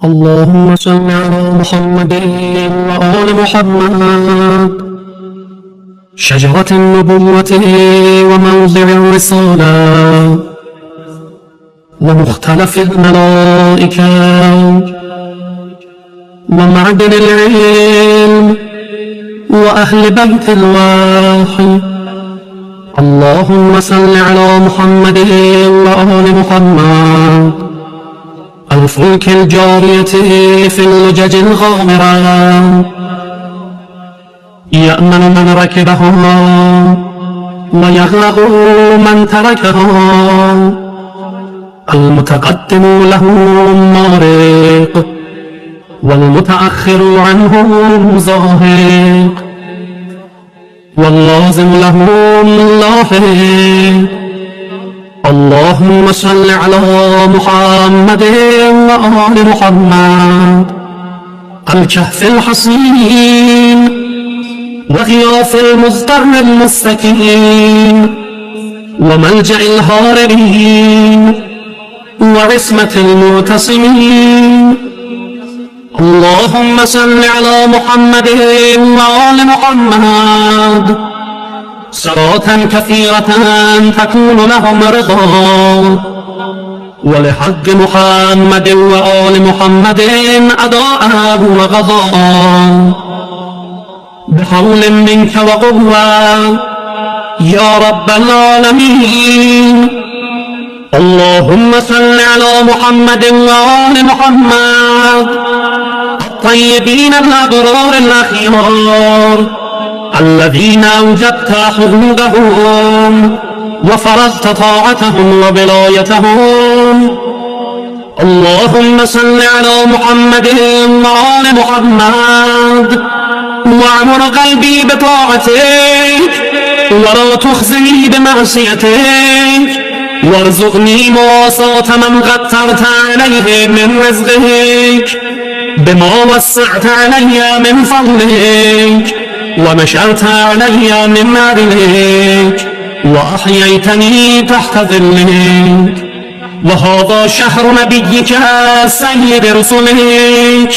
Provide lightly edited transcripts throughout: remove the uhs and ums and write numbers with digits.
اللهم صل على محمد وآل محمد. شجرة النبوة وموضع الرسالة ومختلف الملائكة ومعدن العلم وأهل بيت الوحي. اللهم صل على محمد وآل محمد. الفلك الجارية في اللجج الغامرة يأمن من ركبها ويغرق من تركها. المتقدم له مارق والمتأخر عنه زاهق واللازم له لاحق. اللهم صل على محمد وآل محمد. الكهف الحصين وغياث المضطر المستكين وملجأ الهاربين وعصمة المعتصمين. اللهم صل على محمد وآل محمد صلاة كثيرة تكون لهم رضا، ولحق محمد وآل محمد أداء وغضاء. بحول منك وقوة يا رب العالمين. اللهم صل على محمد وآل محمد الطيبين الأبرار الأخيار الذين أوجبت حدودهم وفرضت طاعتهم وولايتهم. اللهم صل على محمد وآل محمد واعمر قلبي بطاعتك ولا تخزني بمعصيتك، وارزقني مواساة من قدرت عليه من رزقك بما وسعت علي من فضلك ونشرت علي من عدلك وأحييتني تحت ظلك. وهذا شهر نبيك سيد رسلك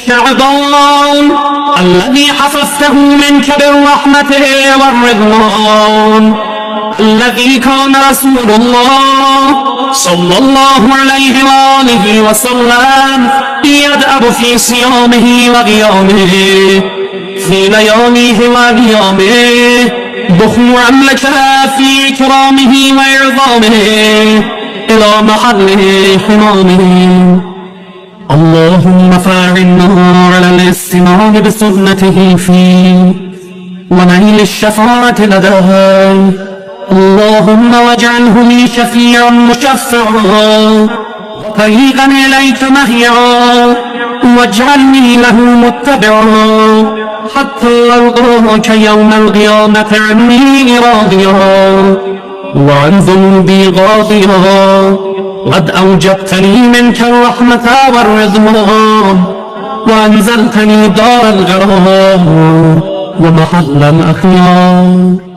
شعبان الذي حفظته منك بالرحمة والرضوان، الذي كان رسول الله صلى الله عليه وآله وسلم يدأب في صيامه وقيامه في لياليه وأيامه دخوعا لك في إكرامه وإعظامه إلى محل حمامه. اللهم فاعنا على الاستماع بسنته فيه ونيل الشفاعة لديه. اللهم واجعله لي شفيعا مشفعا طريقا إليك مهيعا، واجعلني له متبعا حتى أرضاك يوم القيامة عني راضيا وعن ذنوبي غاضيا. قد أوجبتني منك الرحمة والرضوان وأنزلتني دار الغرام ومحل الأخيار.